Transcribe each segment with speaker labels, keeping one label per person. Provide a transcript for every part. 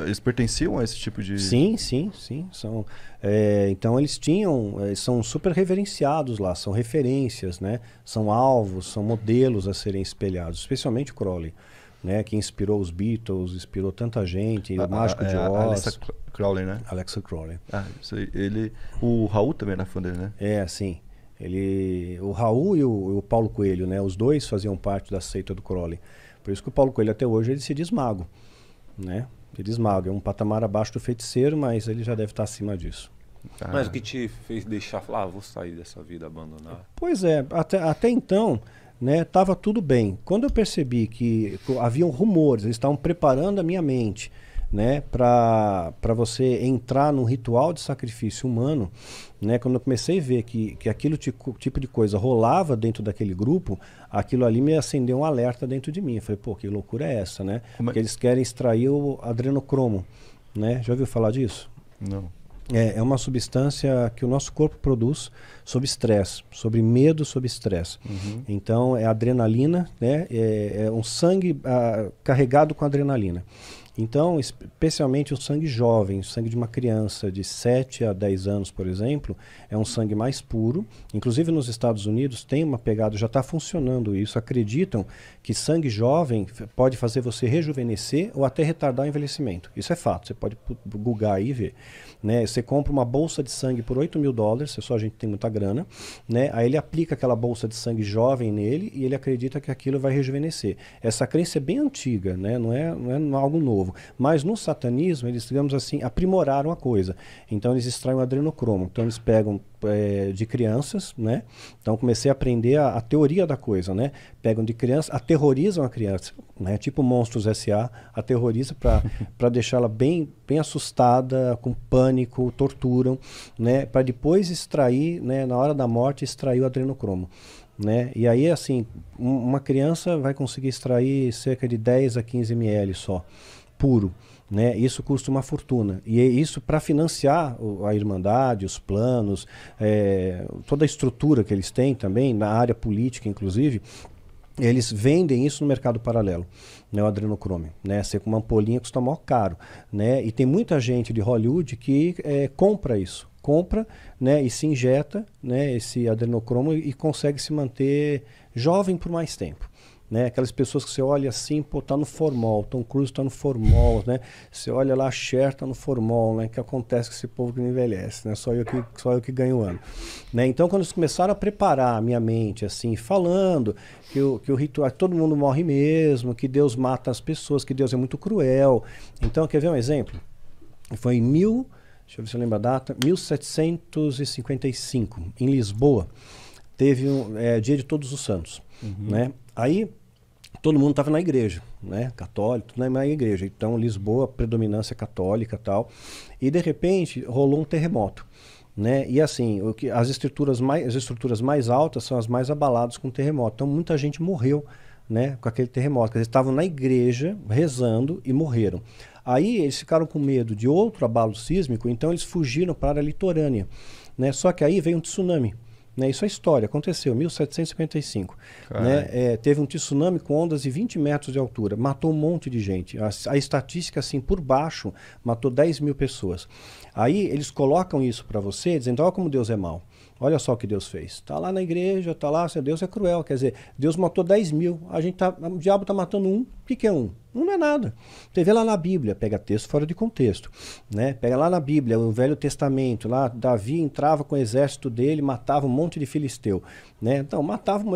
Speaker 1: eles pertenciam a esse tipo de...
Speaker 2: Sim, sim, sim. Então eles são super reverenciados lá, são referências, né? São alvos, são modelos a serem espelhados, especialmente o Crowley, né? Que inspirou os Beatles, inspirou tanta gente, o Mágico de Oz.
Speaker 1: Alexa Crowley, né?
Speaker 2: Alexa Crowley.
Speaker 1: Isso aí, o Raul também era fã dele, né?
Speaker 2: Sim. O Raul e o Paulo Coelho, né? Os dois faziam parte da seita do Crowley. Por isso que o Paulo Coelho até hoje ele se diz mago, né? Ele diz mago, é um patamar abaixo do feiticeiro, mas ele já deve estar acima disso.
Speaker 3: Mas o que te fez deixar falar, vou sair dessa vida, abandonar?
Speaker 2: Pois é, até então, né, tava tudo bem. Quando eu percebi que haviam rumores, eles estavam preparando a minha mente, né, para você entrar num ritual de sacrifício humano, né, quando eu comecei a ver que aquilo tipo de coisa rolava dentro daquele grupo, aquilo ali me acendeu um alerta dentro de mim. Eu falei, pô, que loucura é essa, né? Porque eles querem extrair o adrenocromo, né? Já ouviu falar disso?
Speaker 1: Não.
Speaker 2: É uma substância que o nosso corpo produz sob estresse, sob medo, sob estresse. Então é adrenalina, né? É um sangue carregado com adrenalina. Então, especialmente o sangue jovem, o sangue de uma criança de 7 a 10 anos, por exemplo, é um sangue mais puro. Inclusive nos Estados Unidos tem uma pegada, já está funcionando isso. Acreditam que sangue jovem pode fazer você rejuvenescer ou até retardar o envelhecimento. Isso é fato, você pode googar aí e ver. Né? Você compra uma bolsa de sangue por $8.000, só a gente tem muita grana, né? Aí ele aplica aquela bolsa de sangue jovem nele e ele acredita que aquilo vai rejuvenescer. Essa crença é bem antiga, né? Não é algo novo. Mas no satanismo, eles, digamos assim, aprimoraram a coisa. Então eles extraem o adrenocromo. Então eles pegam de crianças, né? Então comecei a aprender a teoria da coisa, né? Pegam de criança, aterrorizam a criança, né? Tipo Monstros S.A., aterroriza para deixá-la bem assustada, com pânico, torturam, né? Para depois extrair, né? Na hora da morte, extrair o adrenocromo. Né? E aí, assim, uma criança vai conseguir extrair cerca de 10 a 15 ml só, puro. Né? Isso custa uma fortuna. E isso para financiar a Irmandade, os planos, toda a estrutura que eles têm também, na área política, inclusive, eles vendem isso no mercado paralelo, né, o adrenocrome, né, ser com uma ampolinha custa maior caro, né, e tem muita gente de Hollywood que compra isso, né, e se injeta, né, esse adrenocromo e consegue se manter jovem por mais tempo. Né? Aquelas pessoas que você olha assim, pô, tá no formol, Tom Cruise tá no formol, né? Você olha lá, a Cher tá no formol, né? Que acontece com esse povo que não envelhece, né? Só eu que ganho ano. Né? Então, quando eles começaram a preparar a minha mente, assim, falando que o ritual, todo mundo morre mesmo, que Deus mata as pessoas, que Deus é muito cruel. Então, quer ver um exemplo? Foi em deixa eu ver se eu lembro a data, 1755, em Lisboa, teve Dia de Todos os Santos, né? Aí todo mundo estava na igreja, né? Católico, tudo na igreja. Então Lisboa, predominância católica e tal. E de repente rolou um terremoto, né? E assim, as estruturas mais altas são as mais abaladas com terremoto. Então muita gente morreu, né? Com aquele terremoto. Eles estavam na igreja rezando e morreram. Aí eles ficaram com medo de outro abalo sísmico, então eles fugiram para a área litorânea, né? Só que aí veio um tsunami. Né, isso é história, aconteceu em 1755. Né, teve um tsunami com ondas de 20 metros de altura, matou um monte de gente. A estatística, assim, por baixo, matou 10 mil pessoas. Aí eles colocam isso para você, dizendo, olha como Deus é mau. Olha só o que Deus fez. Está lá na igreja, está lá, Deus é cruel. Quer dizer, Deus matou 10 mil, o diabo está matando um. O que é um? Não é nada. Você vê lá na Bíblia, pega texto fora de contexto, né? Pega lá na Bíblia, o Velho Testamento, lá Davi entrava com o exército dele, matava um monte de filisteu, né? Então,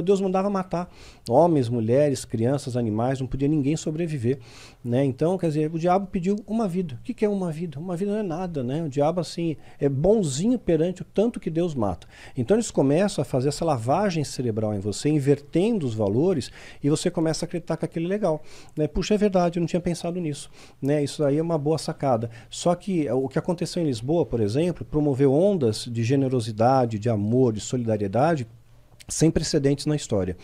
Speaker 2: Deus mandava matar homens, mulheres, crianças, animais, não podia ninguém sobreviver, né? Então, quer dizer, o diabo pediu uma vida. O que é uma vida? Uma vida não é nada, né? O diabo, assim, é bonzinho perante o tanto que Deus mata. Então, eles começam a fazer essa lavagem cerebral em você, invertendo os valores, e você começa a acreditar que aquilo é legal, né? Puxa, é verdade, eu não tinha pensado nisso, né? Isso aí é uma boa sacada. Só que o que aconteceu em Lisboa, por exemplo, promoveu ondas de generosidade, de amor, de solidariedade, sem precedentes na história.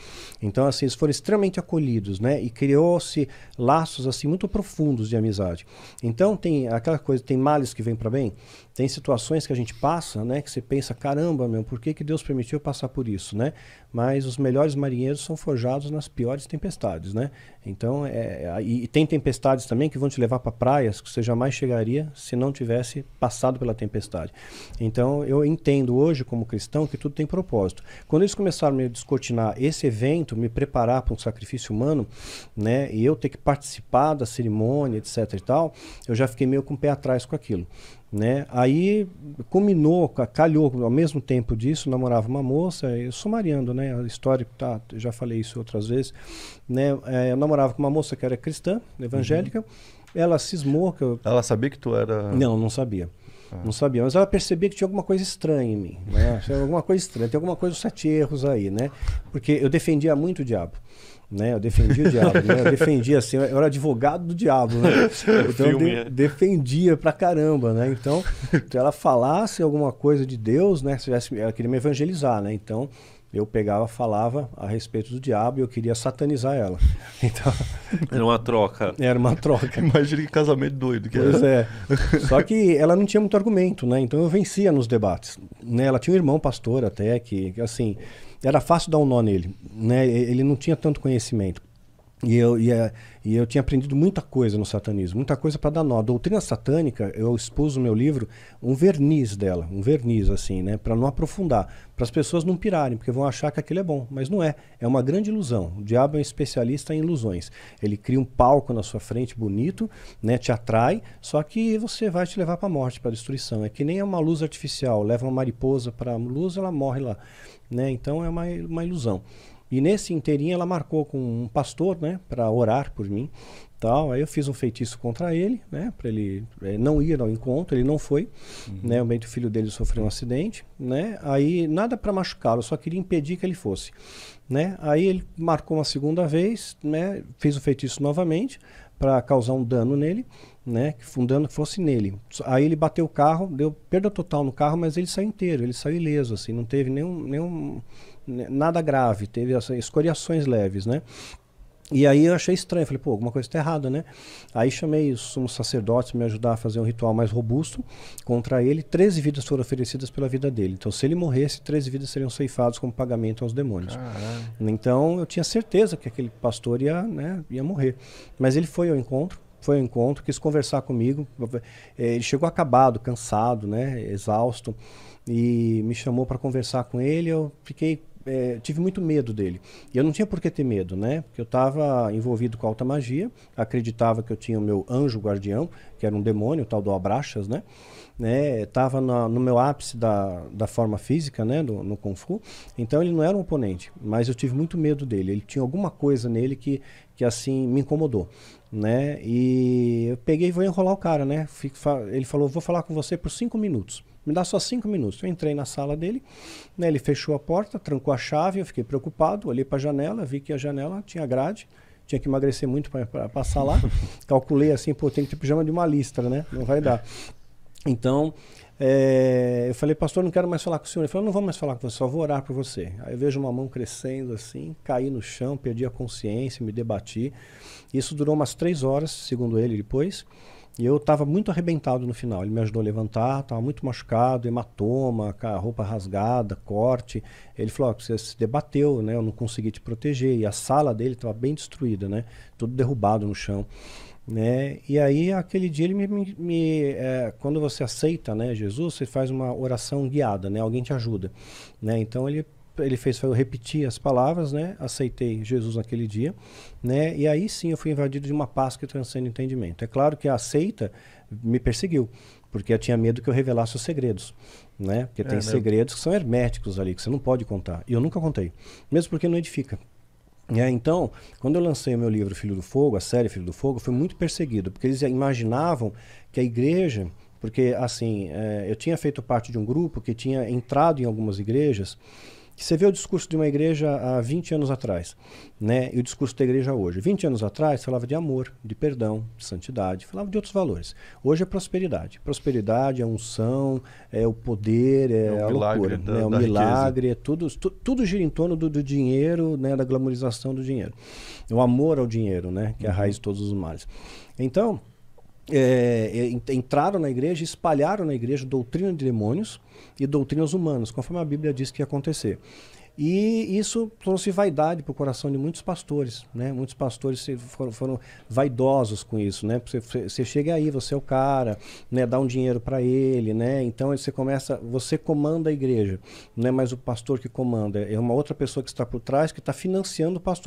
Speaker 2: Então, assim, eles foram extremamente acolhidos, né? E criou-se laços, assim, muito profundos de amizade. Então, tem aquela coisa, tem males que vêm para bem, tem situações que a gente passa, né? Que você pensa, caramba, meu, por que que Deus permitiu eu passar por isso, né? Mas os melhores marinheiros são forjados nas piores tempestades, né? Então, e tem tempestades também que vão te levar para praias que você jamais chegaria se não tivesse passado pela tempestade. Então, eu entendo hoje, como cristão, que tudo tem propósito. Quando eles começaram a me descortinar esse evento, me preparar para um sacrifício humano, né? E eu ter que participar da cerimônia, etc e tal, eu já fiquei meio com o pé atrás com aquilo. Né? Aí culminou, calhou ao mesmo tempo disso, namorava uma moça, eu sumariando, né? A história, tá, eu já falei isso outras vezes, né? Eu namorava com uma moça que era cristã, evangélica, ela cismou que eu...
Speaker 1: Ela sabia que tu era...
Speaker 2: Não sabia. Não sabia, mas ela percebia que tinha alguma coisa estranha em mim, né? Tinha alguma coisa estranha, tem alguma coisa, os 7 erros aí, né? Porque eu defendia muito o diabo. Né? Eu defendia o diabo, né? Eu defendia assim, eu era advogado do diabo, né? Então eu defendia pra caramba, né? Então, se ela falasse alguma coisa de Deus, né? Ela queria me evangelizar, né? Então, eu pegava, falava a respeito do diabo e eu queria satanizar ela. Então,
Speaker 3: era uma troca.
Speaker 2: Era uma troca.
Speaker 1: Imagina que casamento doido que
Speaker 2: pois
Speaker 1: era.
Speaker 2: Só que ela não tinha muito argumento, né? Então eu vencia nos debates, né? Ela tinha um irmão pastor até que assim, era fácil dar um nó nele, né? Ele não tinha tanto conhecimento. E eu tinha aprendido muita coisa no satanismo, muita coisa para dar nó. A doutrina satânica, eu expus no meu livro um verniz dela, um verniz assim, né, para não aprofundar, para as pessoas não pirarem, porque vão achar que aquilo é bom, mas não é. É uma grande ilusão. O diabo é um especialista em ilusões. Ele cria um palco na sua frente bonito, né, te atrai, só que você vai te levar para a morte, para a destruição. É que nem uma luz artificial, leva uma mariposa para a luz, ela morre lá, né? Então é uma ilusão. E nesse inteirinho ela marcou com um pastor, né, para orar por mim, tal. Aí eu fiz um feitiço contra ele, né, para ele não ir ao encontro. Ele não foi, né, o meio do filho dele sofreu um acidente, né. Aí nada para machucá-lo, eu só queria impedir que ele fosse, né. Aí ele marcou uma segunda vez, né, fez o feitiço novamente para causar um dano nele, né, um dano que fosse nele. Aí ele bateu o carro, deu perda total no carro, mas ele saiu inteiro, ele saiu ileso, assim, não teve nada grave, teve escoriações leves, né? E aí eu achei estranho, falei, pô, alguma coisa está errada, né? Aí chamei os sumos sacerdotes para me ajudar a fazer um ritual mais robusto contra ele. 13 vidas foram oferecidas pela vida dele. Então, se ele morresse, 13 vidas seriam ceifadas como pagamento aos demônios. Caramba. Então, eu tinha certeza que aquele pastor ia morrer. Mas ele foi ao encontro, quis conversar comigo. Ele chegou acabado, cansado, né, exausto, e me chamou para conversar com ele. Eu tive muito medo dele. E eu não tinha por que ter medo, né? Porque eu estava envolvido com a alta magia, acreditava que eu tinha o meu anjo guardião, que era um demônio, o tal do Abraxas, né? Estava no meu ápice da forma física, né? No Kung Fu. Então ele não era um oponente, mas eu tive muito medo dele. Ele tinha alguma coisa nele que assim me incomodou, né? E eu peguei e vou enrolar o cara, né? Ele falou, vou falar com você por 5 minutos. Me dá só 5 minutos. Eu entrei na sala dele, né, ele fechou a porta, trancou a chave, eu fiquei preocupado, olhei para a janela, vi que a janela tinha grade, tinha que emagrecer muito para passar lá. Calculei assim, pô, tem que ter pijama de uma listra, né? Não vai dar. Então, eu falei, pastor, não quero mais falar com o senhor. Ele falou, não vou mais falar com você, só vou orar por você. Aí eu vejo uma mão crescendo assim, caí no chão, perdi a consciência, me debati. Isso durou umas 3 horas, segundo ele, depois. E eu estava muito arrebentado no final. Ele me ajudou a levantar, estava muito machucado, hematoma, a roupa rasgada, corte. Ele falou, você se debateu, né? Eu não consegui te proteger. E a sala dele estava bem destruída, né? Tudo derrubado no chão. Né? E aí, aquele dia, ele quando você aceita, né, Jesus, você faz uma oração guiada, né? Alguém te ajuda. Né? Então, ele fez eu repetir as palavras, né? Aceitei Jesus naquele dia, né? E aí sim eu fui invadido de uma paz que transcende o entendimento. É claro que a seita me perseguiu, porque eu tinha medo que eu revelasse os segredos, né? Porque tem segredos que são herméticos ali, que você não pode contar. E eu nunca contei, mesmo porque não edifica. Então, quando eu lancei o meu livro Filho do Fogo, a série Filho do Fogo, eu fui muito perseguido, porque eles imaginavam que a igreja... Porque, assim, eu tinha feito parte de um grupo que tinha entrado em algumas igrejas Você vê o discurso de uma igreja há 20 anos atrás, né? E o discurso da igreja hoje. 20 anos atrás falava de amor, de perdão, de santidade, falava de outros valores. Hoje é prosperidade. Prosperidade é unção, é o poder, é a loucura, né? O milagre, é tudo gira em torno do dinheiro, né? Da glamorização do dinheiro. O amor ao dinheiro, né? Que é a raiz de todos os males. Então, entraram na igreja, espalharam na igreja doutrina de demônios e doutrinas humanas, conforme a Bíblia diz que ia acontecer. E isso trouxe vaidade para o coração de muitos pastores, né? Muitos pastores foram vaidosos com isso, né? Você chega aí, você é o cara, né? Dá um dinheiro para ele, né? Então você comanda a igreja, não é mais o pastor que comanda, é uma outra pessoa que está por trás que está financiando o pastor.